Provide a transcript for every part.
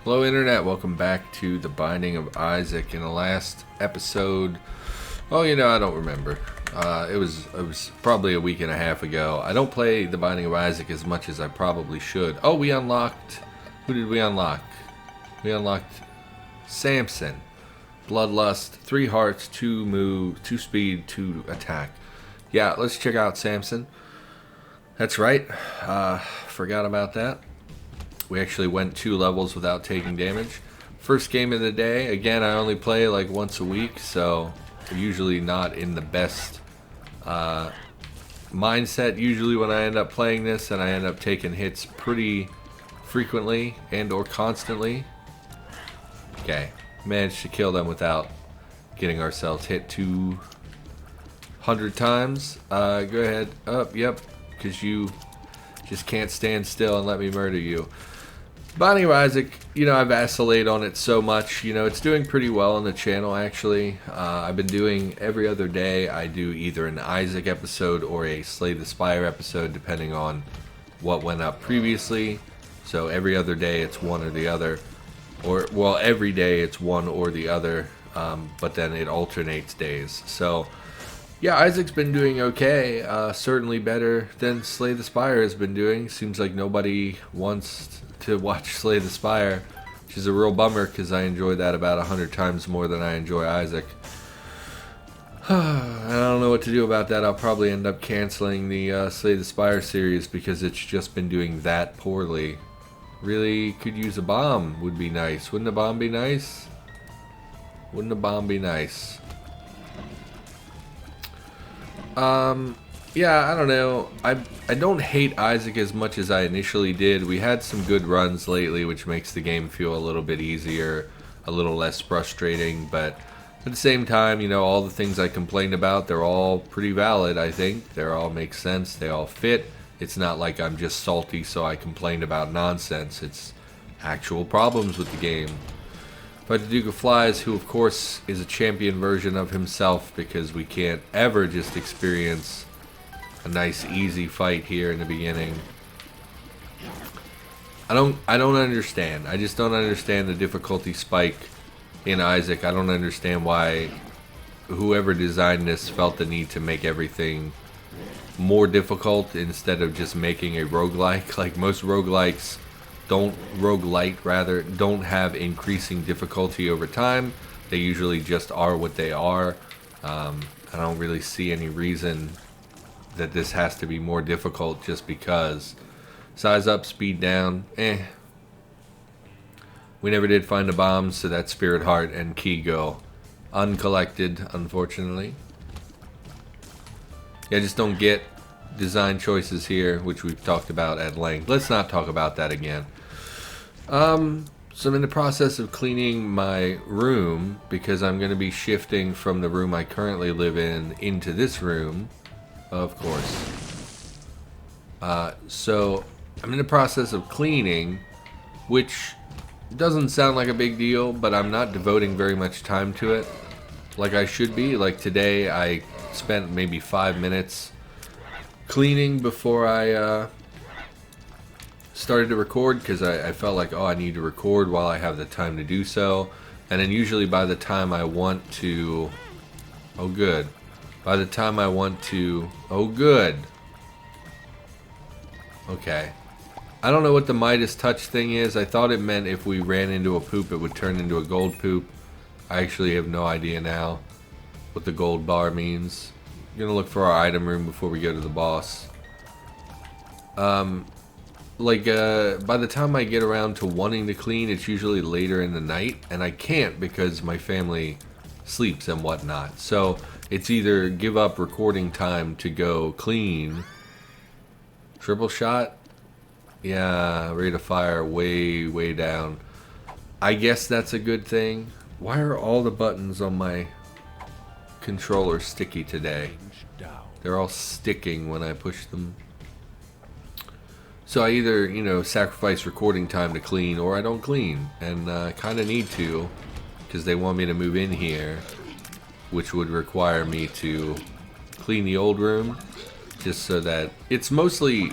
Hello Internet, welcome back to The Binding of Isaac. In the last episode, I don't remember. It was probably a week and a half ago. I don't play The Binding of Isaac as much as I probably should. Oh, we unlocked... Who did we unlock? We unlocked SAMSON. Bloodlust, 3 hearts, 2 move, 2 speed, 2 attack. Yeah, let's check out SAMSON. That's right. Forgot about that. We actually went 2 levels without taking damage. First game of the day. Again, I only play like once a week, so I'm usually not in the best mindset usually when I end up playing this, and I end up taking hits pretty frequently and or constantly. Okay, managed to kill them without getting ourselves hit 200 times. Go ahead. Yep, because you just can't stand still and let me murder you. Binding of Isaac, I vacillate on it so much. It's doing pretty well on the channel, actually. I've been doing every other day. I do either an Isaac episode or a Slay the Spire episode, depending on what went up previously. So every other day it's one or the other. Well, every day it's one or the other, but then it alternates days. So, yeah, Isaac's been doing okay. Certainly better than Slay the Spire has been doing. Seems like nobody wants to watch Slay the Spire, which is a real bummer because I enjoy that about 100 times more than I enjoy Isaac. I don't know what to do about that. I'll probably end up canceling the Slay the Spire series because it's just been doing that poorly. Really could use a bomb. Would be nice. Wouldn't a bomb be nice? Wouldn't a bomb be nice? Yeah, I don't know. I don't hate Isaac as much as I initially did. We had some good runs lately, which makes the game feel a little bit easier, a little less frustrating, but at the same time, all the things I complained about, they're all pretty valid, I think. They all make sense. They all fit. It's not like I'm just salty so I complained about nonsense. It's actual problems with the game. But the Duke of Flies, who of course is a champion version of himself, because we can't ever just experience a nice easy fight here in the beginning. I don't understand. I just don't understand the difficulty spike in Isaac. I don't understand why whoever designed this felt the need to make everything more difficult instead of just making a roguelike. Like most roguelikes don't have increasing difficulty over time. They usually just are what they are. I don't really see any reason that this has to be more difficult just because. Size up, speed down, We never did find the bombs, so that Spirit Heart and key go uncollected, unfortunately. Yeah, I just don't get design choices here, which we've talked about at length. Let's not talk about that again. So I'm in the process of cleaning my room because I'm going to be shifting from the room I currently live in into this room, of course. So I'm in the process of cleaning, which doesn't sound like a big deal, but I'm not devoting very much time to it like I should be. Like today I spent maybe 5 minutes cleaning before I started to record, because I felt like, I need to record while I have the time to do so. And then usually by the time I want to... Oh good. By the time I want to... Oh good. Okay. I don't know what the Midas touch thing is. I thought it meant if we ran into a poop it would turn into a gold poop. I actually have no idea now what the gold bar means. I'm gonna look for our item room before we go to the boss. By the time I get around to wanting to clean, it's usually later in the night, and I can't because my family sleeps and whatnot. So it's either give up recording time to go clean. Triple shot? Yeah, rate of fire way down. I guess that's a good thing. Why are all the buttons on my controller sticky today? They're all sticking when I push them. So I either, sacrifice recording time to clean, or I don't clean. And I kind of need to, because they want me to move in here, which would require me to clean the old room, just so that it's mostly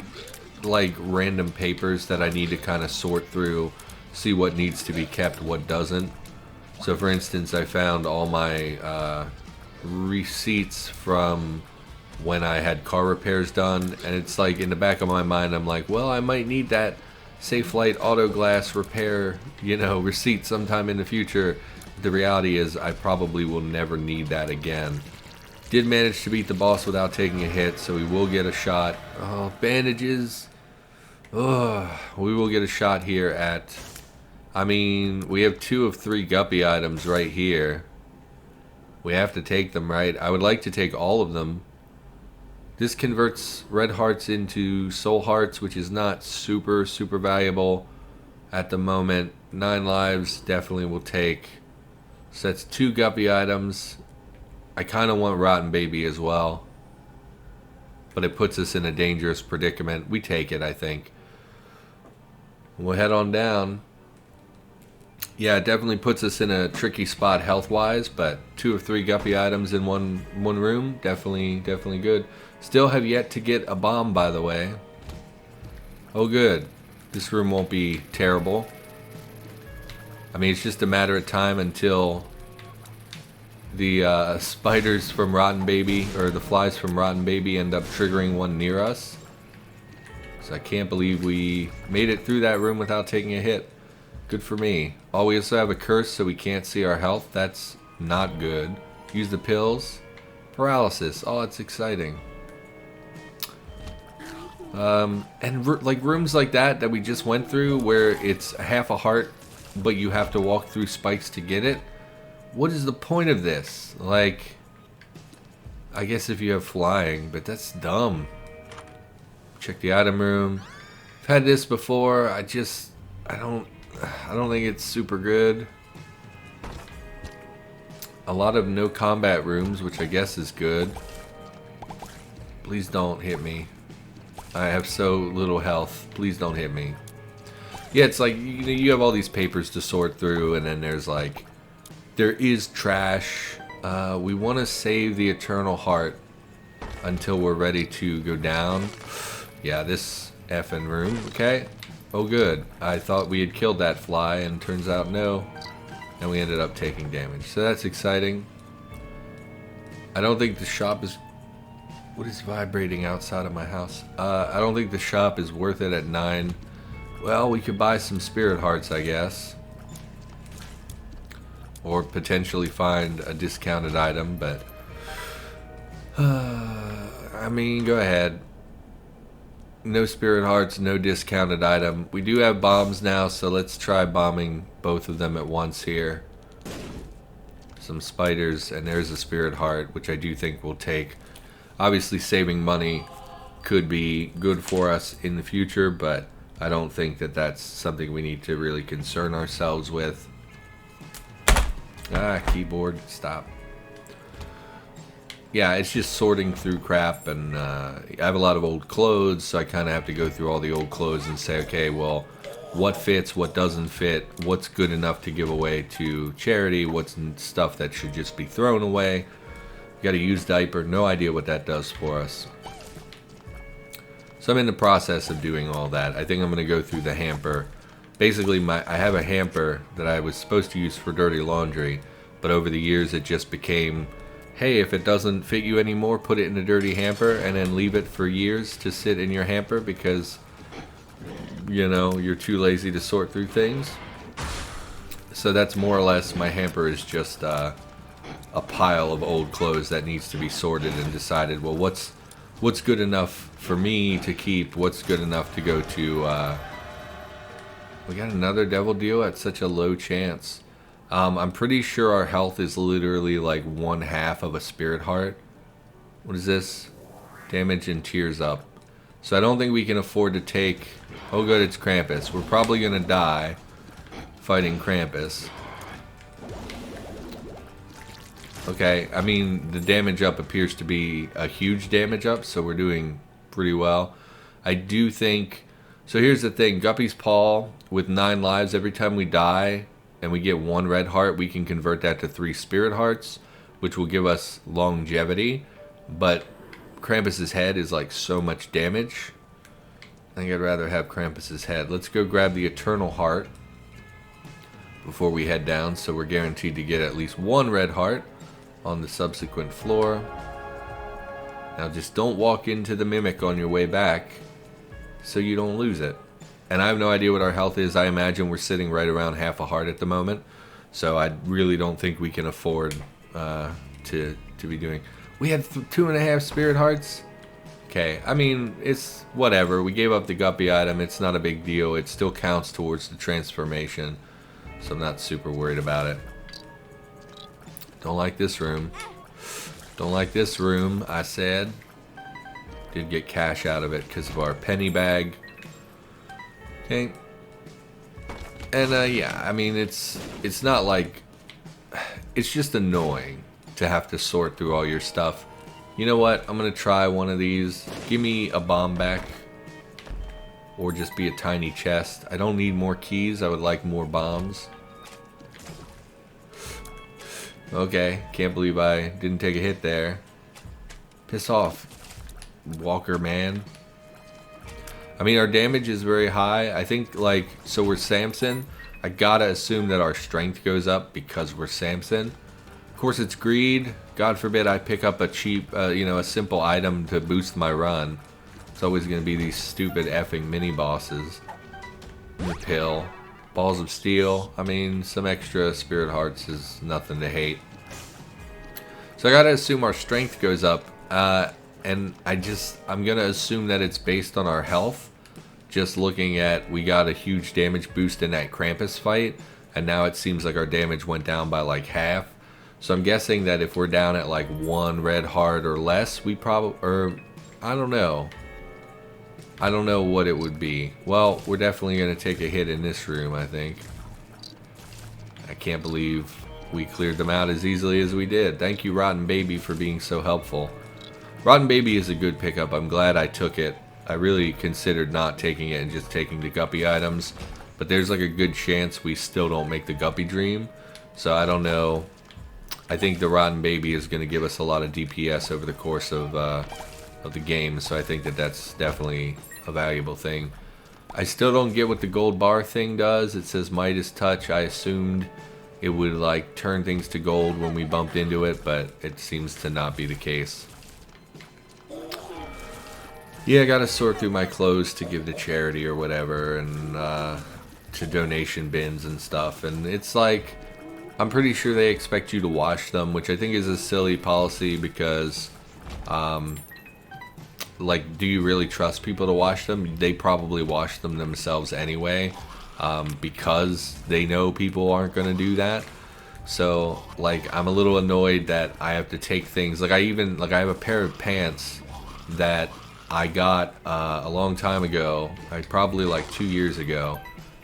like random papers that I need to kind of sort through see what needs to be kept, what doesn't. So for instance, I found all my receipts from when I had car repairs done, and it's like in the back of my mind I'm like, well, I might need that Safe Light auto glass repair, you know, receipt sometime in the future. The reality is I probably will never need that again. Did manage to beat the boss without taking a hit, so we will get a shot. Oh, bandages. Oh, we will get a shot here at, I mean, we have 2 of 3 guppy items right here. We have to take them, right? I would like to take all of them. This converts red hearts into soul hearts, which is not super valuable at the moment. 9 lives definitely will take. So that's 2 guppy items. I kind of want Rotten Baby as well, but it puts us in a dangerous predicament. We take it, I think. We'll head on down. Yeah, it definitely puts us in a tricky spot health-wise, but 2 of 3 guppy items in one room, definitely good. Still have yet to get a bomb, by the way. Oh, good. This room won't be terrible. I mean, it's just a matter of time until the spiders from Rotten Baby, or the flies from Rotten Baby, end up triggering one near us. So I can't believe we made it through that room without taking a hit. Good for me. Oh, we also have a curse, so we can't see our health. That's not good. Use the pills. Paralysis. Oh, it's exciting. Like rooms like that we just went through, where it's half a heart, but you have to walk through spikes to get it. What is the point of this? Like, I guess if you have flying, but that's dumb. Check the item room. I've had this before. I don't think it's super good. A lot of no combat rooms, which I guess is good. Please don't hit me. I have so little health. Please don't hit me. Yeah, it's like, you know, you have all these papers to sort through, and then there's like, there is trash. We want to save the Eternal Heart until we're ready to go down. Yeah, this effing room. Okay. Oh, good. I thought we had killed that fly, and turns out no. And we ended up taking damage. So that's exciting. I don't think the shop is... What is vibrating outside of my house? I don't think the shop is worth it at 9. Well, we could buy some spirit hearts, I guess. Or potentially find a discounted item, but... I mean, go ahead. No spirit hearts, no discounted item. We do have bombs now, so let's try bombing both of them at once here. Some spiders, and there's a spirit heart, which I do think we'll take. Obviously, saving money could be good for us in the future, but I don't think that that's something we need to really concern ourselves with. Ah, keyboard, stop. Yeah, it's just sorting through crap, and I have a lot of old clothes, so I kind of have to go through all the old clothes and say, okay, well, what fits, what doesn't fit, what's good enough to give away to charity, what's stuff that should just be thrown away. Got a used diaper, no idea what that does for us. So I'm in the process of doing all that. I think I'm going to go through the hamper. Basically, I have a hamper that I was supposed to use for dirty laundry, but over the years it just became, hey, if it doesn't fit you anymore, put it in a dirty hamper and then leave it for years to sit in your hamper because, you know, you're too lazy to sort through things. So that's more or less, my hamper is just a pile of old clothes that needs to be sorted and decided, well, what's good enough for me to keep, what's good enough to go to, we got another devil deal at such a low chance. I'm pretty sure our health is literally like 1/2 of a spirit heart. What is this? Damage and tears up. So I don't think we can afford to take... Oh good, it's Krampus. We're probably gonna die fighting Krampus. Okay, I mean, the damage up appears to be a huge damage up, so we're doing pretty well. I do think... So here's the thing, Guppy's Paw, with 9 lives, every time we die and we get 1 red heart, we can convert that to 3 spirit hearts, which will give us longevity. But Krampus's head is like so much damage. I think I'd rather have Krampus's head. Let's go grab the Eternal Heart. before we head down, so we're guaranteed to get at least one red heart on the subsequent floor. Now just don't walk into the mimic on your way back so you don't lose it. And I have no idea what our health is. I imagine we're sitting right around half a heart at the moment, so I really don't think we can afford to be doing. We had 2.5 spirit hearts. Okay, I mean, it's whatever. We gave up the guppy item. It's not a big deal. It still counts towards the transformation, so I'm not super worried about it. Don't like this room. Don't like this room, I said. Did get cash out of it because of our penny bag. Okay. And yeah, I mean, it's not like, it's just annoying to have to sort through all your stuff. You know what? I'm gonna try one of these. Give me a bomb back, or just be a tiny chest. I don't need more keys. I would like more bombs. Okay, can't believe I didn't take a hit there. Piss off, Walker man. I mean, our damage is very high. I think, like, so we're Samson. I gotta assume that our strength goes up because we're Samson. Of course, it's greed. God forbid I pick up a cheap, you know, a simple item to boost my run. It's always gonna be these stupid effing mini bosses. The pill. Balls of steel. I mean, some extra spirit hearts is nothing to hate. So I gotta assume our strength goes up. And I'm gonna assume that it's based on our health. Just looking at, we got a huge damage boost in that Krampus fight, and now it seems like our damage went down by like half. So I'm guessing that if we're down at like 1 red heart or less, we probably, or I don't know. I don't know what it would be. Well, we're definitely gonna take a hit in this room, I think. I can't believe we cleared them out as easily as we did. Thank you, Rotten Baby, for being so helpful. Rotten Baby is a good pickup. I'm glad I took it. I really considered not taking it and just taking the guppy items, but there's like a good chance we still don't make the guppy dream, so I don't know. I think the Rotten Baby is going to give us a lot of DPS over the course of the game, so I think that that's definitely a valuable thing. I still don't get what the gold bar thing does. It says Midas Touch. I assumed it would like turn things to gold when we bumped into it, but it seems to not be the case. Yeah, I gotta sort through my clothes to give to charity or whatever, and to donation bins and stuff. And it's like, I'm pretty sure they expect you to wash them, which I think is a silly policy because, like, do you really trust people to wash them? They probably wash them themselves anyway, because they know people aren't gonna do that. So, like, I'm a little annoyed that I have to take things. Like, I have a pair of pants that I got a long time ago, probably like 2 years ago.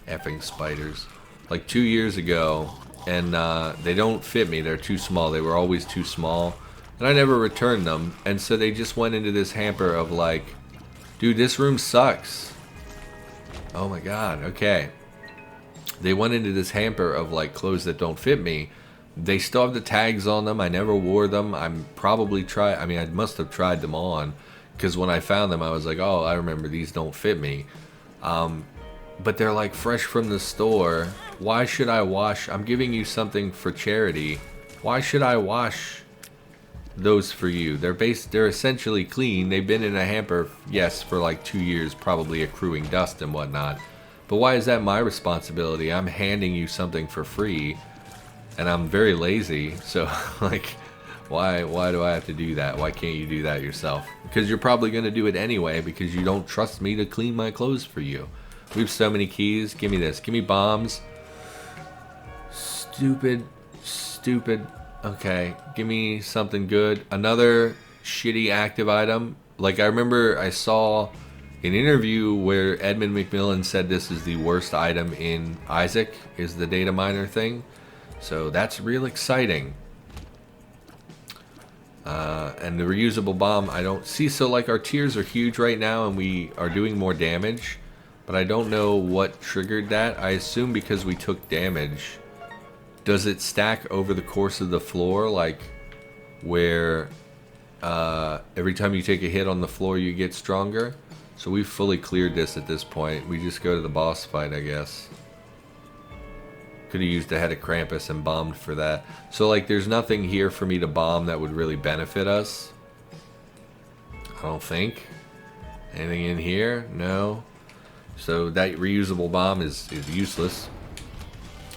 Effing spiders. Like 2 years ago, and they don't fit me. They're too small. They were always too small, and I never returned them. And so they just went into this hamper of like, dude, this room sucks. Oh my god. Okay. They went into this hamper of like clothes that don't fit me. They still have the tags on them. I never wore them. I must have tried them on. Because when I found them, I was like, oh, I remember these don't fit me. But they're like fresh from the store. Why should I wash? I'm giving you something for charity. Why should I wash those for you? They're essentially clean. They've been in a hamper, yes, for like 2 years, probably accruing dust and whatnot. But why is that my responsibility? I'm handing you something for free. And I'm very lazy, so like, why do I have to do that? Why can't you do that yourself? Because you're probably going to do it anyway because you don't trust me to clean my clothes for you. We have so many keys. Give me this. Give me bombs. Stupid. Okay, give me something good. Another shitty active item. Like, I remember I saw an interview where Edmund McMillan said this is the worst item in Isaac, is the data miner thing. So that's real exciting. And the reusable bomb, I don't see. So like our tiers are huge right now and we are doing more damage, but I don't know what triggered that. I assume because we took damage. Does it stack over the course of the floor, like where every time you take a hit on the floor you get stronger? So we've fully cleared this at this point. We just go to the boss fight, I guess. Could have used the head of Krampus and bombed for that. So, like, there's nothing here for me to bomb that would really benefit us. I don't think. Anything in here? No. So that reusable bomb is useless.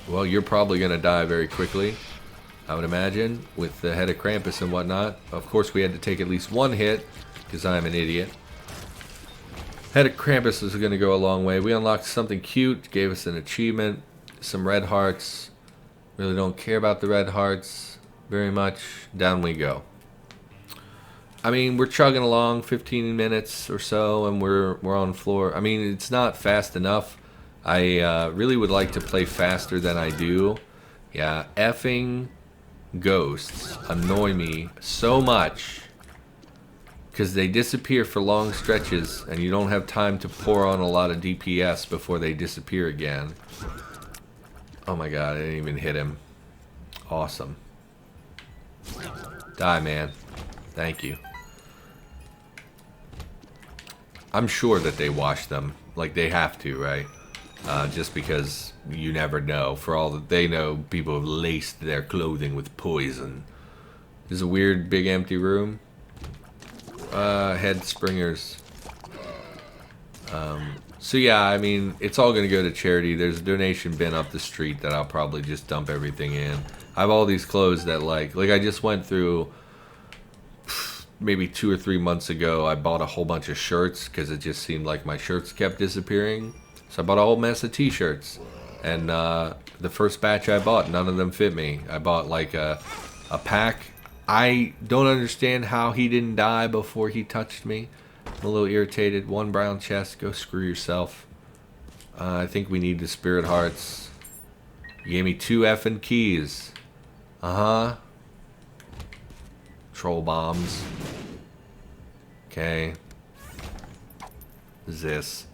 Well, you're probably going to die very quickly, I would imagine, with the head of Krampus and whatnot. Of course, we had to take at least one hit, because I'm an idiot. Head of Krampus is going to go a long way. We unlocked something cute, gave us an achievement, some red hearts. Really don't care about the red hearts very much. Down we go. I mean, we're chugging along 15 minutes or so, and we're on floor. I mean, it's not fast enough. I really would like to play faster than I do. Yeah, effing ghosts annoy me so much because they disappear for long stretches, and you don't have time to pour on a lot of DPS before they disappear again. Oh my god, I didn't even hit him. Awesome. Die, man. Thank you. I'm sure that they wash them. Like, they have to, right? Just because you never know. For all that they know, people have laced their clothing with poison. There's a weird big empty room. Head springers. So yeah, I mean, it's all going to go to charity. There's a donation bin up the street that I'll probably just dump everything in. I have all these clothes that like I just went through maybe 2 or 3 months ago. I bought a whole bunch of shirts because it just seemed like my shirts kept disappearing. So I bought a whole mess of t-shirts. And the first batch I bought, none of them fit me. I bought like a pack. I don't understand how he didn't die before he touched me. I'm a little irritated. 1 brown chest. Go screw yourself. I think we need the spirit hearts. You gave me 2 effing keys. Uh-huh. Troll bombs. Okay. What is this?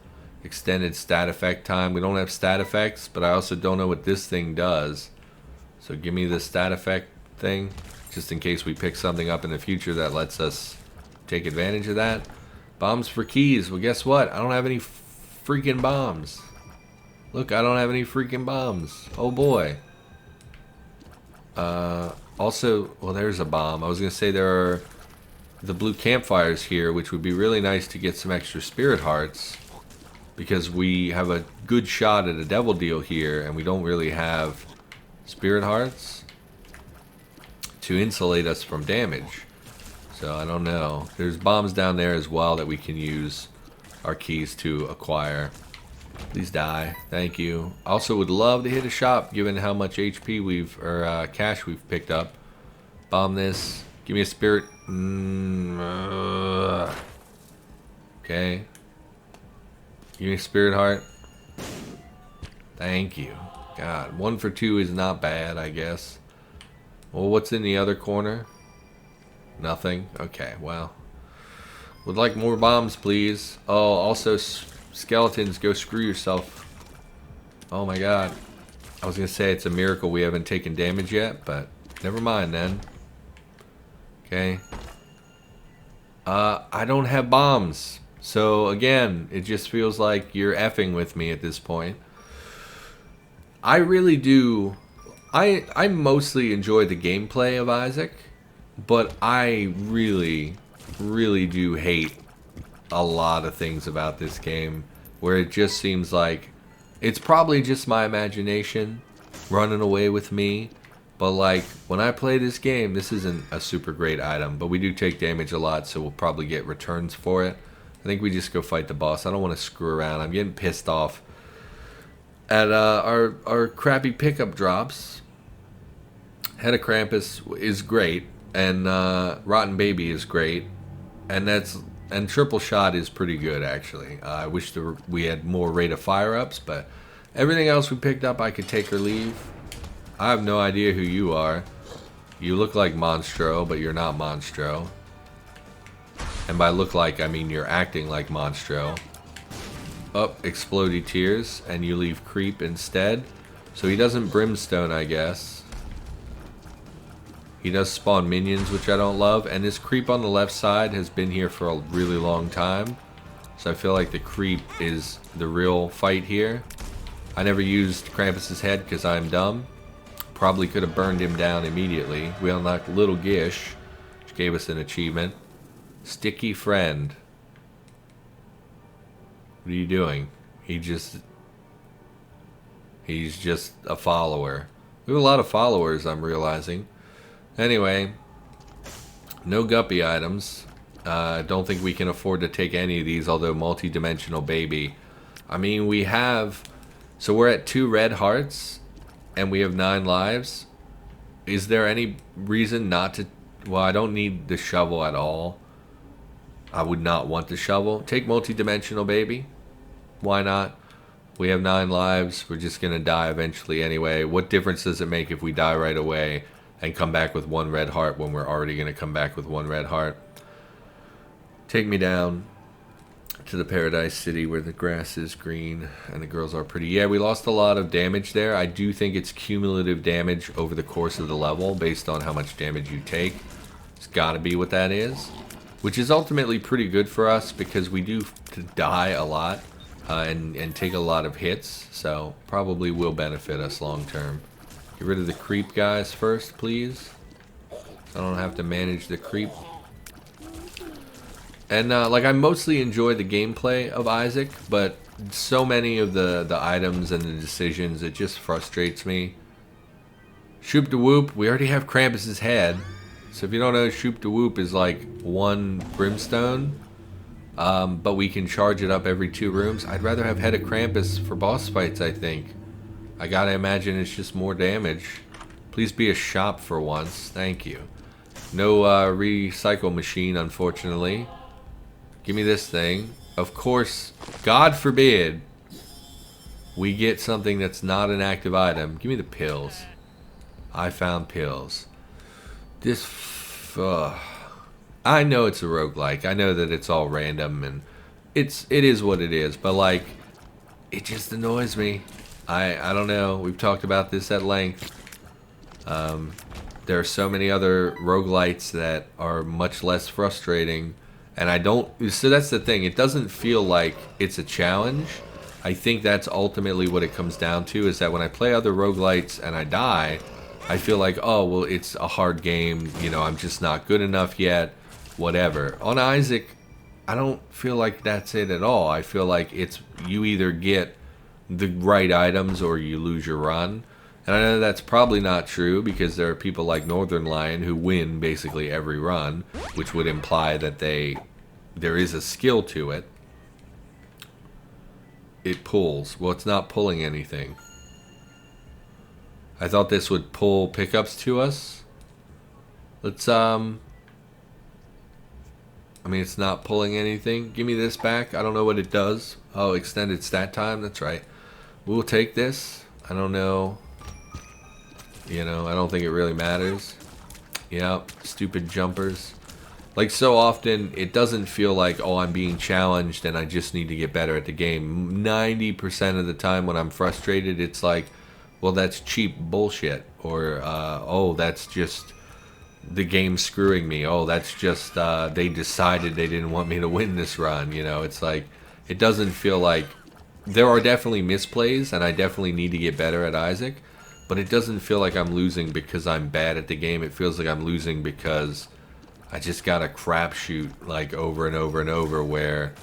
Extended stat effect time. We don't have stat effects, but I also don't know what this thing does. So give me the stat effect thing, just in case we pick something up in the future that lets us take advantage of that. Bombs for keys. Well, guess what? I don't have any freaking bombs. Look, I don't have any freaking bombs. Oh boy. Also, well, there's a bomb. I was going to say there are the blue campfires here, which would be really nice to get some extra spirit hearts, because we have a good shot at a devil deal here, and we don't really have spirit hearts to insulate us from damage. So I don't know. There's bombs down there as well that we can use our keys to acquire. Please die. Thank you. Also would love to hit a shop given how much HP we've, or cash we've picked up. Bomb this. Give me a spirit. Okay. Give me a spirit heart. Thank you. God, 1 for 2 is not bad, I guess. Well, what's in the other corner? Nothing? Okay, well. Would like more bombs, please. Oh, also skeletons, go screw yourself. Oh my god. I was going to say it's a miracle we haven't taken damage yet, but never mind then. Okay. I don't have bombs. So again, it just feels like you're effing with me at this point. I really do. I mostly enjoy the gameplay of Isaac, but I really do hate a lot of things about this game, where it just seems like it's probably just my imagination running away with me. But like, when I play this game, this isn't a super great item, but we do take damage a lot, so we'll probably get returns for it. I think we just go fight the boss. I don't want to screw around. I'm getting pissed off at our crappy pickup drops. Head of Krampus is great, and Rotten Baby is great, and Triple Shot is pretty good actually. I wish we had more rate of fire ups, but everything else we picked up I could take or leave. I have no idea who you are. You look like Monstro, but you're not Monstro. And by look like, I mean you're acting like Monstro. Up, Explodey Tears, and you leave Creep instead. So he doesn't Brimstone, I guess. He does spawn minions, which I don't love. And this Creep on the left side has been here for a really long time. So I feel like the Creep is the real fight here. I never used Krampus's head because I'm dumb. Probably could have burned him down immediately. We unlocked Little Gish, which gave us an achievement. Sticky Friend. What are you doing? He's just a follower. We have a lot of followers, I'm realizing. Anyway, no guppy items. Don't think we can afford to take any of these, although multi-dimensional baby. I mean, we have... So we're at 2 red hearts, and we have 9 lives. Is there any reason not to... Well, I don't need the shovel at all. I would not want the shovel. Take multi-dimensional baby. Why not? We have 9 lives. We're just going to die eventually anyway. What difference does it make if we die right away and come back with 1 red heart when we're already going to come back with 1 red heart? Take me down to the Paradise City where the grass is green and the girls are pretty. Yeah, we lost a lot of damage there. I do think it's cumulative damage over the course of the level based on how much damage you take. It's got to be what that is, which is ultimately pretty good for us because we do die a lot and take a lot of hits, so probably will benefit us long term. Get rid of the creep guys first, please. I don't have to manage the creep. And like, I mostly enjoy the gameplay of Isaac, but so many of the items and the decisions, it just frustrates me. Shoop de Whoop, we already have Krampus's head. So if you don't know, Shoop de Whoop is like 1 brimstone, but we can charge it up every 2 rooms. I'd rather have Head of Krampus for boss fights, I think. I gotta imagine it's just more damage. Please be a shop for once, thank you. No recycle machine, unfortunately. Give me this thing. Of course, God forbid, we get something that's not an active item. Give me the pills. I found pills. This... I know it's a roguelike. I know that it's all random and it is what it is. But like, it just annoys me. I don't know. We've talked about this at length. There are so many other roguelites that are much less frustrating. And I don't... So that's the thing. It doesn't feel like it's a challenge. I think that's ultimately what it comes down to, is that when I play other roguelites and I die, I feel like, oh, well, it's a hard game. You know, I'm just not good enough yet. Whatever. On Isaac, I don't feel like that's it at all. I feel like it's... You either get the right items or you lose your run. And I know that's probably not true because there are people like Northern Lion who win basically every run, which would imply that there is a skill to it. It pulls. Well, it's not pulling anything. I thought this would pull pickups to us. Let's, I mean, it's not pulling anything. Give me this back. I don't know what it does. Oh, extended stat time. That's right. We'll take this. I don't know. You know, I don't think it really matters. Yep, stupid jumpers. Like, so often, it doesn't feel like, oh, I'm being challenged and I just need to get better at the game. 90% of the time when I'm frustrated, it's like, well, that's cheap bullshit. Or, oh, that's just the game screwing me. Oh, that's just, they decided they didn't want me to win this run. You know, it's like, it doesn't feel like... There are definitely misplays, and I definitely need to get better at Isaac. But it doesn't feel like I'm losing because I'm bad at the game. It feels like I'm losing because I just got a crapshoot like over and over and over where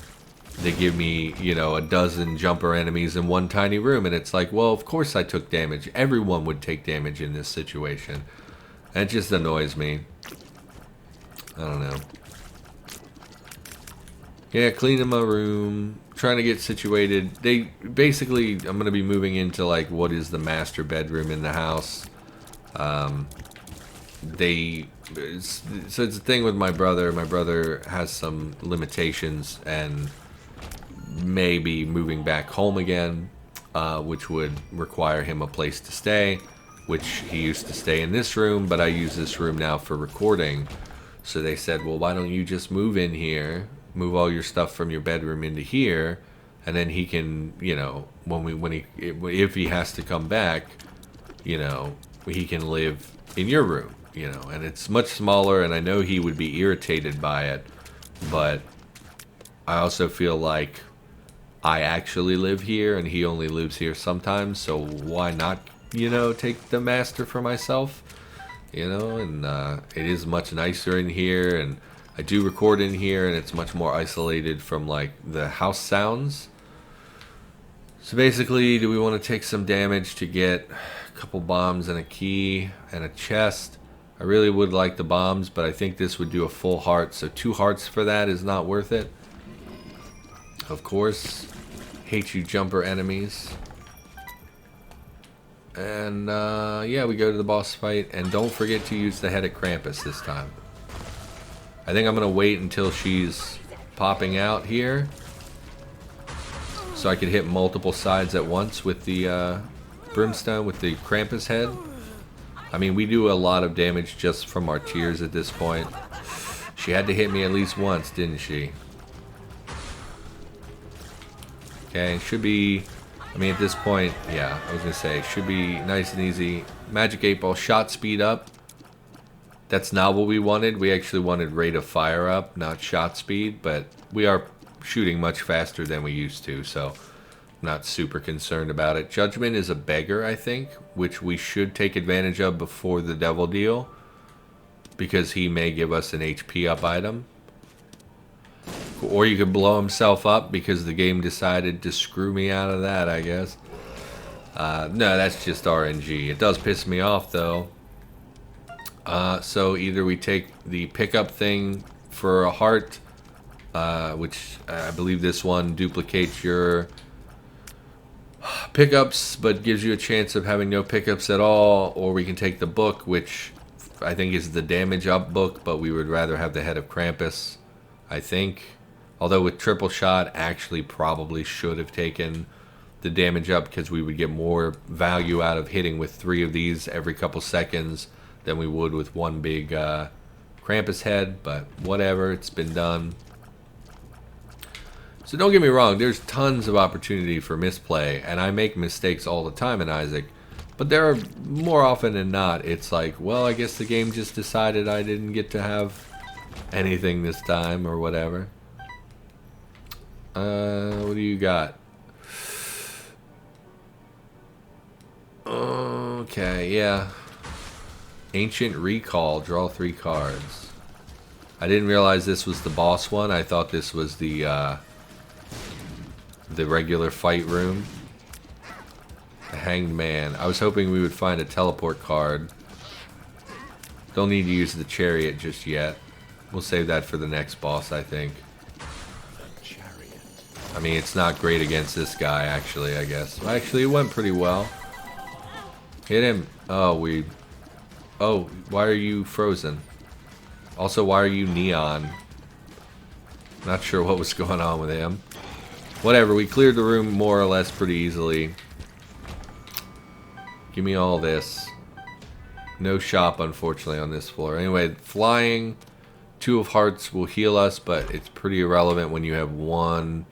they give me, you know, a dozen jumper enemies in one tiny room. And it's like, well, of course I took damage. Everyone would take damage in this situation. And it just annoys me. I don't know. Yeah, cleaning my room. Trying to get situated. They basically, I'm going to be moving into like what is the master bedroom in the house. So it's a thing with my brother. My brother has some limitations and may be moving back home again, which would require him a place to stay, which he used to stay in this room, but I use this room now for recording. So they said, well, why don't you just move in here? Move all your stuff from your bedroom into here, and then he can, you know, if he has to come back, you know, he can live in your room, you know, and it's much smaller, and I know he would be irritated by it, but I also feel like I actually live here and he only lives here sometimes, so why not, you know, take the master for myself? You know, and it is much nicer in here, and I do record in here, and it's much more isolated from like the house sounds. So basically, do we want to take some damage to get a couple bombs and a key and a chest? I really would like the bombs, but I think this would do a full heart, so 2 hearts for that is not worth it. Of course, hate you jumper enemies. And yeah, we go to the boss fight, and don't forget to use the head of Krampus this time. I think I'm gonna wait until she's popping out here, so I could hit multiple sides at once with the brimstone with the Krampus head. I mean, we do a lot of damage just from our tears at this point. She had to hit me at least once, didn't she? Okay, should be, I mean, at this point, yeah, I was gonna say, should be nice and easy. Magic 8 Ball, shot speed up. That's not what we wanted. We actually wanted rate of fire up, not shot speed, but we are shooting much faster than we used to, so I'm not super concerned about it. Judgment is a beggar, I think, which we should take advantage of before the devil deal, because he may give us an HP up item. Or you could blow himself up because the game decided to screw me out of that, I guess. No, that's just RNG. It does piss me off, though. So either we take the pickup thing for a heart, which I believe this one duplicates your pickups but gives you a chance of having no pickups at all, or we can take the book, which I think is the damage up book, but we would rather have the head of Krampus, I think. Although with triple shot, actually probably should have taken the damage up, because we would get more value out of hitting with 3 of these every couple seconds than we would with one big Krampus head, but whatever, it's been done. So don't get me wrong, there's tons of opportunity for misplay, and I make mistakes all the time in Isaac, but there are more often than not, it's like, well, I guess the game just decided I didn't get to have anything this time, or whatever. What do you got? Okay, yeah. Ancient Recall, draw 3 cards. I didn't realize this was the boss one. I thought this was the regular fight room. The Hanged Man. I was hoping we would find a teleport card. Don't need to use the chariot just yet. We'll save that for the next boss, I think. I mean, it's not great against this guy, actually, I guess. Actually, it went pretty well. Hit him. Oh, oh, why are you frozen? Also, why are you neon? Not sure what was going on with him. Whatever, we cleared the room more or less pretty easily. Give me all this. No shop, unfortunately, on this floor. Anyway, flying, 2 of hearts will heal us, but it's pretty irrelevant when you have one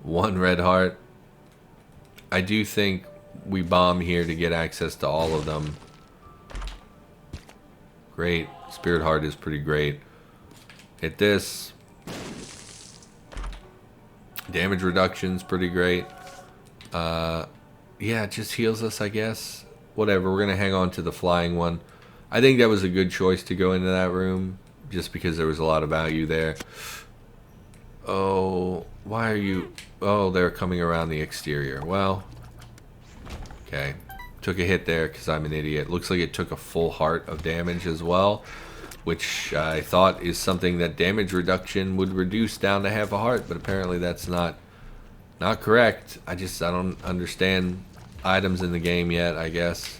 red heart. I do think we bomb here to get access to all of them. Great. Spirit Heart is pretty great. Hit this. Damage reduction's pretty great. Yeah, it just heals us, I guess. Whatever, we're going to hang on to the flying one. I think that was a good choice to go into that room, just because there was a lot of value there. Oh, why are you... Oh, they're coming around the exterior. Well, okay. Took a hit there because I'm an idiot. Looks like it took a full heart of damage as well, which I thought is something that damage reduction would reduce down to half a heart, but apparently that's not correct. I don't understand items in the game yet, I guess.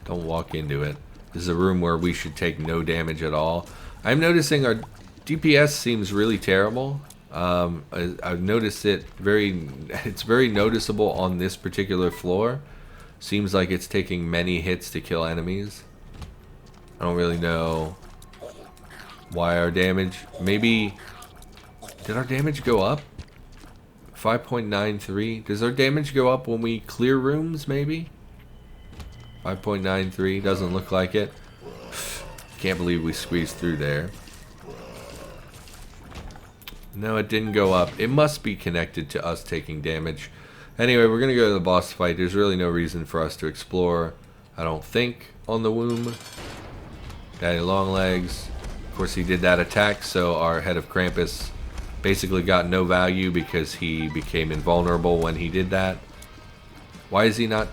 Don't walk into it. This is a room where we should take no damage at all. I'm noticing our DPS seems really terrible. I've noticed it's very noticeable on this particular floor. Seems like it's taking many hits to kill enemies. I don't really know why our damage... Maybe... Did our damage go up? 5.93? Does our damage go up when we clear rooms, maybe? 5.93? Doesn't look like it. Can't believe we squeezed through there. No, it didn't go up. It must be connected to us taking damage. Anyway, we're going to go to the boss fight. There's really no reason for us to explore, I don't think, on the womb. Daddy long legs. Of course, he did that attack, so our head of Krampus basically got no value because he became invulnerable when he did that. Why is he not...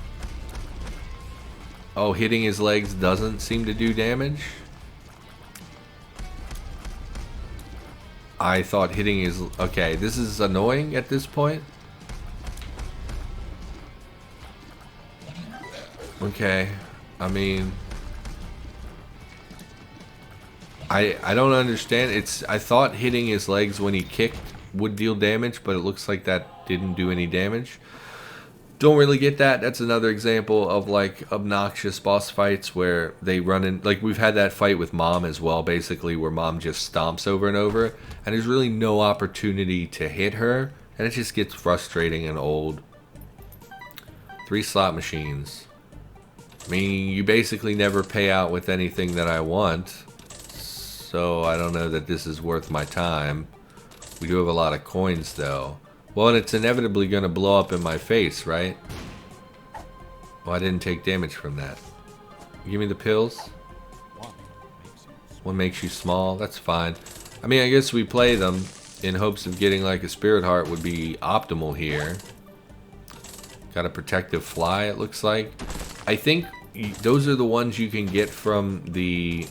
Oh, hitting his legs doesn't seem to do damage? I thought hitting his... Okay, this is annoying at this point. Okay, I mean... I don't understand. I thought hitting his legs when he kicked would deal damage, but it looks like that didn't do any damage. Don't really get that. That's another example of like obnoxious boss fights where they run in. Like we've had that fight with Mom as well, basically, where Mom just stomps over and over, and there's really no opportunity to hit her, and it just gets frustrating and old. 3 slot machines. I mean, you basically never pay out with anything that I want. So I don't know that this is worth my time. We do have a lot of coins though. Well, and it's inevitably going to blow up in my face, right? Well, I didn't take damage from that. Give me the pills. One makes you small. That's fine. I mean, I guess we play them in hopes of getting like a spirit heart would be optimal here. Got a protective fly, it looks like. I think those are the ones you can get from the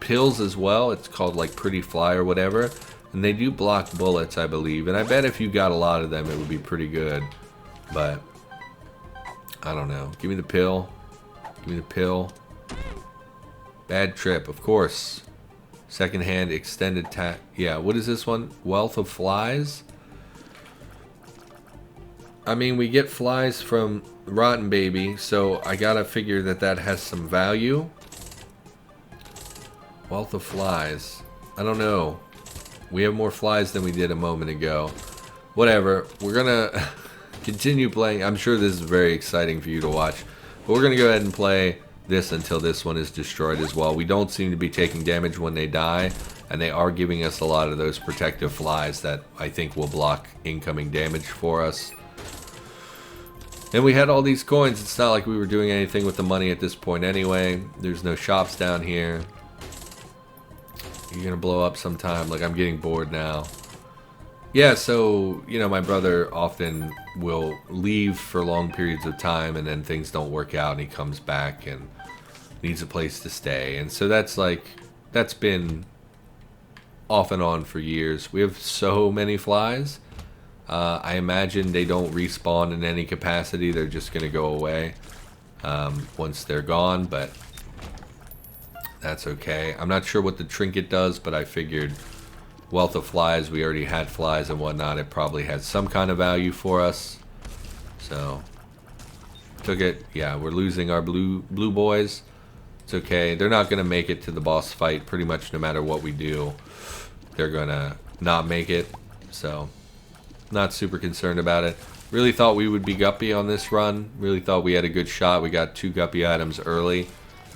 pills as well. It's called like Pretty Fly or whatever, and they do block bullets, I believe, and I bet if you got a lot of them it would be pretty good, but I don't know. Give me the pill. Give me the pill. Bad trip, of course. Secondhand extended tack. Yeah, what is this one? Wealth of flies. I mean, we get flies from Rotten Baby, so I gotta figure that that has some value. Wealth of flies. I don't know. We have more flies than we did a moment ago. Whatever. We're gonna continue playing. I'm sure this is very exciting for you to watch. But we're gonna go ahead and play this until this one is destroyed as well. We don't seem to be taking damage when they die, and they are giving us a lot of those protective flies that I think will block incoming damage for us. And we had all these coins. It's not like we were doing anything with the money at this point anyway. There's no shops down here. You're gonna blow up sometime. Like, I'm getting bored now. Yeah, so, you know, my brother often will leave for long periods of time, and then things don't work out, and he comes back and needs a place to stay. And so that's been off and on for years. We have so many flies. I imagine they don't respawn in any capacity. They're just gonna go away once they're gone, but that's okay. I'm not sure what the trinket does, but I figured Wealth of Flies, we already had flies and whatnot. It probably had some kind of value for us. So, took it. Yeah, we're losing our blue boys. It's okay. They're not going to make it to the boss fight pretty much no matter what we do. They're going to not make it. So, not super concerned about it. Really thought we would be guppy on this run. Really thought we had a good shot. We got 2 guppy items early.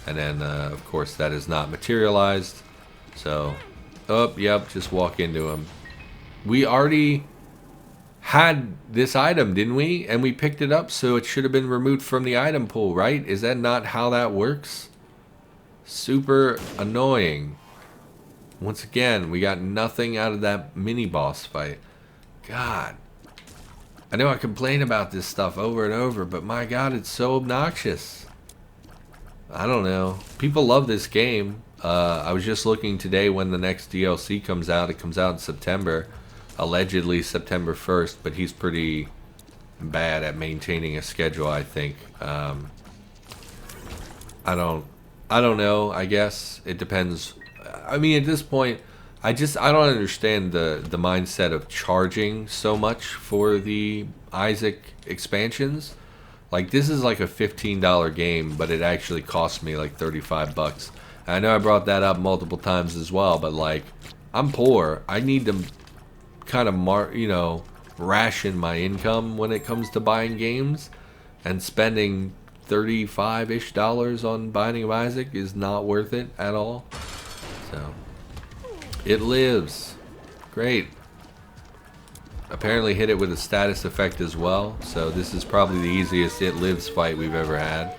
And then, of course, that is not materialized. So, oh, yep, just walk into him. We already had this item, didn't we? And we picked it up, so it should have been removed from the item pool, right? Is that not how that works? Super annoying. Once again, we got nothing out of that mini-boss fight. God. I know I complain about this stuff over and over, but my God, it's so obnoxious. I don't know. People love this game. I was just looking today when the next DLC comes out. It comes out in September. Allegedly September 1st, but he's pretty bad at maintaining a schedule, I think. I don't know, I guess. It depends. I mean, at this point, I don't understand the mindset of charging so much for the Isaac expansions. Like, this is like a $15 game, but it actually cost me like 35 bucks. And I know I brought that up multiple times as well, but like, I'm poor. I need to kind of, ration my income when it comes to buying games. And spending $35-ish on Binding of Isaac is not worth it at all. So, it lives. Great. apparently hit it with a status effect as well. So this is probably the easiest It Lives fight we've ever had.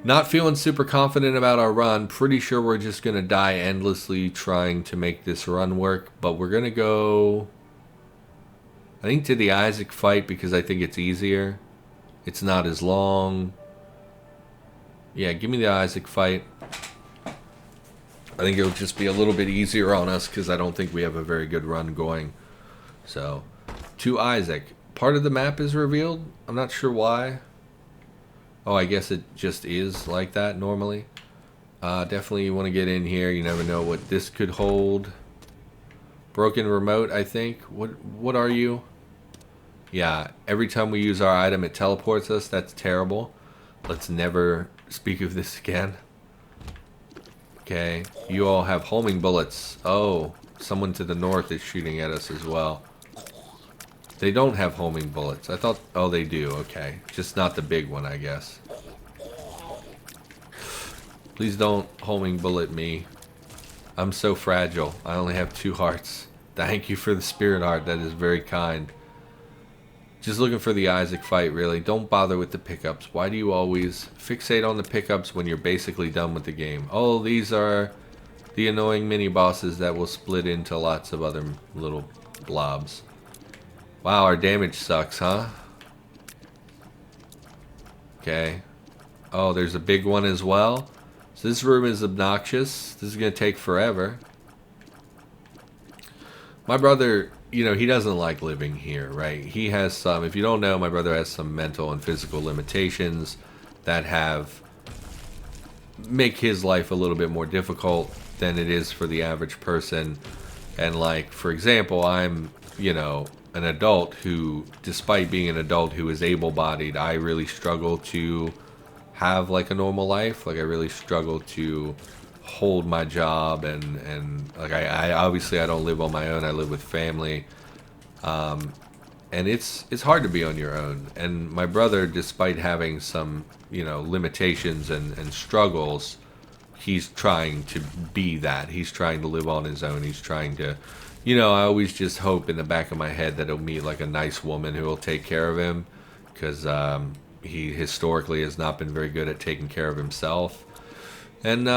Not feeling super confident about our run. Pretty sure we're just going to die endlessly trying to make this run work. But we're going to go, I think, to the Isaac fight because I think it's easier. It's not as long. Yeah, give me the Isaac fight. I think it'll just be a little bit easier on us because I don't think we have a very good run going. So, to Isaac. Part of the map is revealed. I'm not sure why. Oh, I guess it just is like that normally. Definitely you want to get in here. You never know what this could hold. Broken remote, I think. What are you? Yeah, every time we use our item, it teleports us. That's terrible. Let's never speak of this again. Okay, you all have homing bullets. Oh, someone to the north is shooting at us as well. They don't have homing bullets. I thought, oh, they do. Okay, just not the big one, I guess. Please don't homing bullet me. I'm so fragile. I only have 2 hearts. Thank you for the spirit heart. That is very kind. Just looking for the Isaac fight, really. Don't bother with the pickups. Why do you always fixate on the pickups when you're basically done with the game? Oh, these are the annoying mini-bosses that will split into lots of other little blobs. Wow, our damage sucks, huh? Okay. Oh, there's a big one as well. So this room is obnoxious. This is going to take forever. My brother, you know, he doesn't like living here, right? He has some, if you don't know, my brother has some mental and physical limitations that make his life a little bit more difficult than it is for the average person. And like, for example, I'm, you know, an adult who, despite being an adult who is able-bodied, I really struggle to have like a normal life. Like I really struggle to hold my job and like I obviously I don't live on my own. I live with family, and it's hard to be on your own. And my brother, despite having some, you know, limitations and struggles, he's trying to be that. He's trying to live on his own. He's trying to, you know, I always just hope in the back of my head that he'll meet like a nice woman who will take care of him, because he historically has not been very good at taking care of himself. And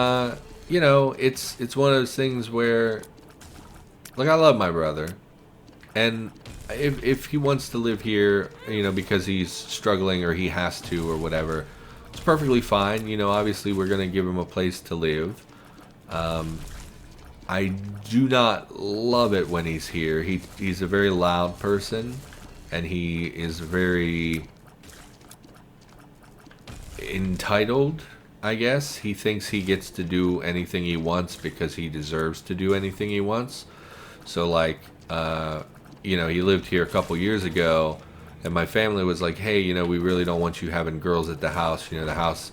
you know, it's one of those things where, like, I love my brother, and if he wants to live here, you know, because he's struggling or he has to or whatever, it's perfectly fine. You know, obviously we're gonna give him a place to live. I do not love it when he's here. He's a very loud person, and he is very entitled, I guess. He thinks he gets to do anything he wants because he deserves to do anything he wants. So like, you know, he lived here a couple years ago, and my family was like, hey, you know, we really don't want you having girls at the house. You know, the house.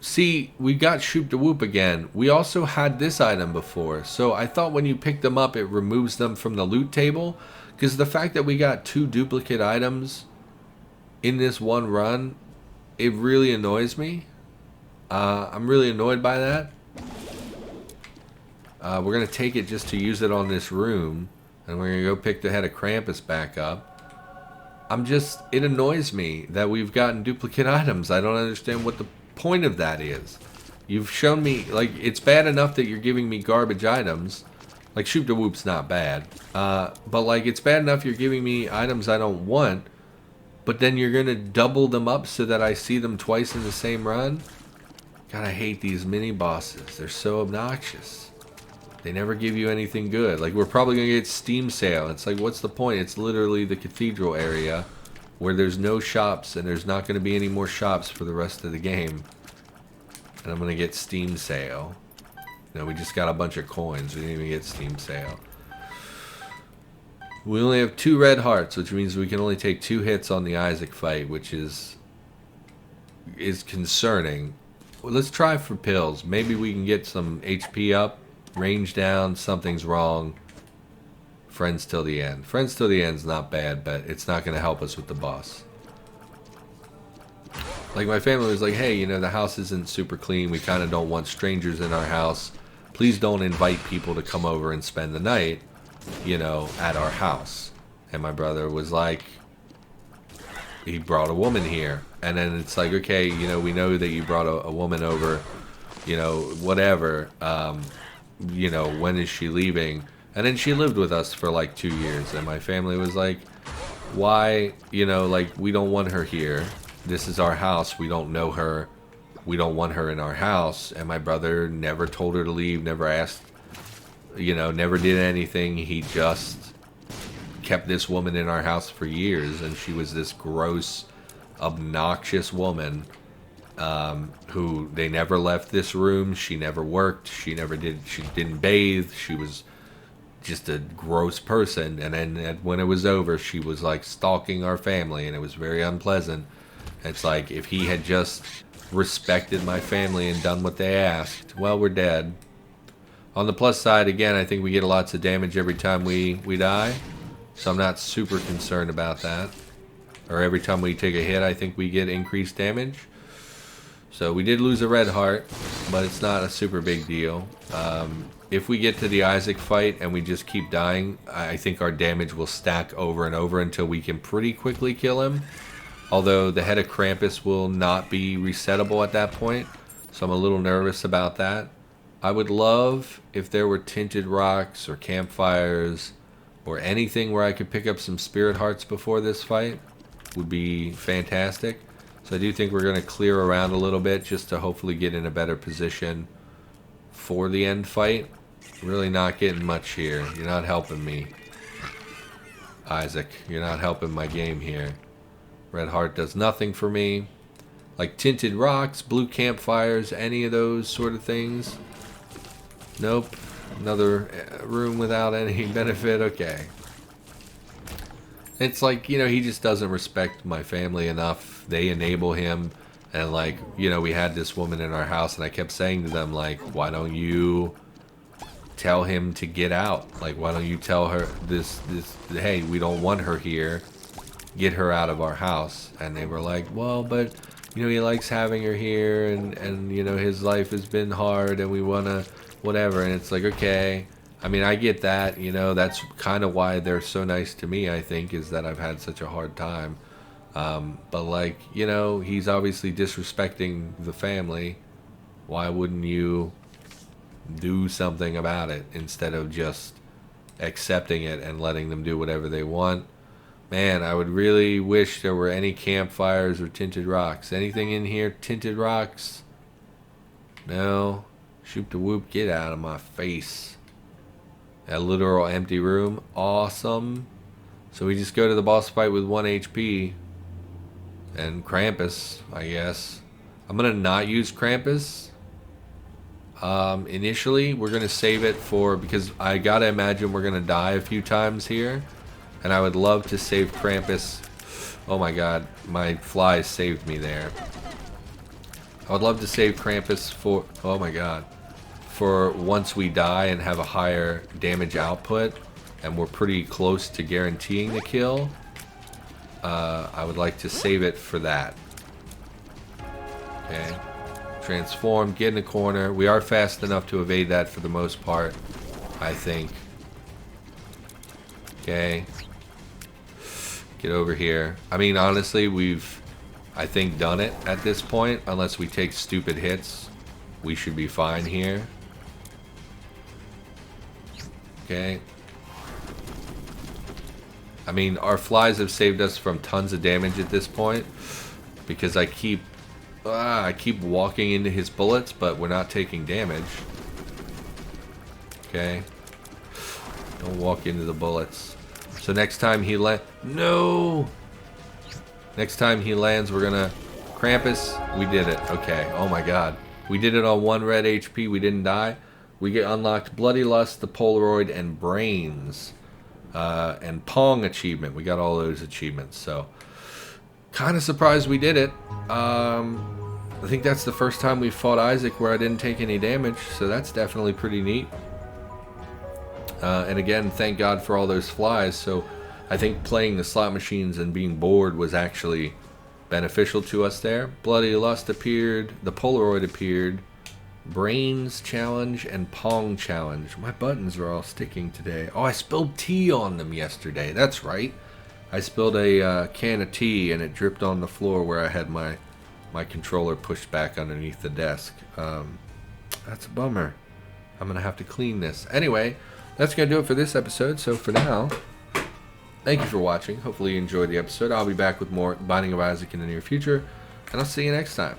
See, we got Shoop da Whoop again. We also had this item before. So I thought when you pick them up, it removes them from the loot table. Because the fact that we got 2 duplicate items in this one run, it really annoys me. I'm really annoyed by that. We're going to take it just to use it on this room. And we're going to go pick the head of Krampus back up. It annoys me that we've gotten duplicate items. I don't understand what the point of that is. You've shown me, like, it's bad enough that you're giving me garbage items. Like, Shoop da Whoop's not bad. But, like, it's bad enough you're giving me items I don't want. But then you're going to double them up so that I see them twice in the same run? God, I hate these mini-bosses. They're so obnoxious. They never give you anything good. Like, we're probably going to get Steam Sale. It's like, what's the point? It's literally the cathedral area where there's no shops, and there's not going to be any more shops for the rest of the game. And I'm going to get Steam Sale. No, we just got a bunch of coins. We didn't even get Steam Sale. We only have 2 red hearts, which means we can only take 2 hits on the Isaac fight, which is concerning. Well, let's try for pills. Maybe we can get some HP up, range down, something's wrong. Friends till the end. Friends till the end's not bad, but it's not going to help us with the boss. Like, my family was like, hey, you know, the house isn't super clean. We kind of don't want strangers in our house. Please don't invite people to come over and spend the night. you know, at our house. And my brother was like, he brought a woman here. And then it's like, okay, you know, we know that you brought a woman over, you know, whatever. You know, when is she leaving? And then she lived with us for like 2 years. And my family was like, why, you know, like, we don't want her here. This is our house. We don't know her. We don't want her in our house. And my brother never told her to leave, never asked, you know, never did anything. He just kept this woman in our house for years. And she was this gross, obnoxious woman who they never left this room. She never worked. She didn't bathe. She was just a gross person. And then when it was over, she was like stalking our family, and it was very unpleasant. It's like, if he had just respected my family and done what they asked, well, we're dead. On the plus side, again, I think we get lots of damage every time we die, so I'm not super concerned about that. Or every time we take a hit, I think we get increased damage. So we did lose a red heart, but it's not a super big deal. If we get to the Isaac fight and we just keep dying, I think our damage will stack over and over until we can pretty quickly kill him. Although the head of Krampus will not be resettable at that point, so I'm a little nervous about that. I would love if there were tinted rocks or campfires or anything where I could pick up some spirit hearts before this fight. Would be fantastic. So I do think we're going to clear around a little bit just to hopefully get in a better position for the end fight. Really not getting much here. You're not helping me, Isaac. You're not helping my game here. Red heart does nothing for me. Like tinted rocks, blue campfires, any of those sort of things. Nope. Another room without any benefit. Okay. It's like, you know, he just doesn't respect my family enough. They enable him. And like, you know, we had this woman in our house, and I kept saying to them, like, why don't you tell him to get out? Like, why don't you tell her this, hey, we don't want her here. Get her out of our house. And they were like, well, but, you know, he likes having her here, and you know, his life has been hard, and we want to, whatever. And it's like, okay. I mean, I get that, you know, that's kind of why they're so nice to me, I think, is that I've had such a hard time. But like, you know, he's obviously disrespecting the family. Why wouldn't you do something about it instead of just accepting it and letting them do whatever they want? Man, I would really wish there were any campfires or tinted rocks. Anything in here? Tinted rocks? No. Shoot the whoop, get out of my face. A literal empty room. Awesome. So we just go to the boss fight with 1 HP. And Krampus, I guess. I'm going to not use Krampus. Initially, we're going to save it for, because I got to imagine we're going to die a few times here. And I would love to save Krampus. Oh my god, my flies saved me there. I would love to save Krampus for, oh my god, for once we die and have a higher damage output, and we're pretty close to guaranteeing the kill. I would like to save it for that. Okay. Transform, get in the corner. We are fast enough to evade that for the most part, I think. Okay. Get over here. I mean, honestly, we've, I think, done it at this point. Unless we take stupid hits, we should be fine here. Okay. I mean, our flies have saved us from tons of damage at this point, because I keep walking into his bullets, but we're not taking damage. Okay. Don't walk into the bullets. So next time he no! Next time he lands, we're gonna... Krampus, we did it. Okay, oh my god. We did it on 1 red HP, we didn't die. We get unlocked Bloody Lust, the Polaroid, and Brains. And Pong achievement. We got all those achievements, so... Kind of surprised we did it. I think that's the first time we fought Isaac where I didn't take any damage, so that's definitely pretty neat. And again, thank God for all those flies. So I think playing the slot machines and being bored was actually beneficial to us there. Bloody Lust appeared. The Polaroid appeared. Brains challenge and Pong challenge. My buttons are all sticking today. Oh, I spilled tea on them yesterday. That's right. I spilled a can of tea and it dripped on the floor where I had my controller pushed back underneath the desk. That's a bummer. I'm going to have to clean this. Anyway, that's going to do it for this episode. So for now, thank you for watching. Hopefully you enjoyed the episode. I'll be back with more Binding of Isaac in the near future. And I'll see you next time.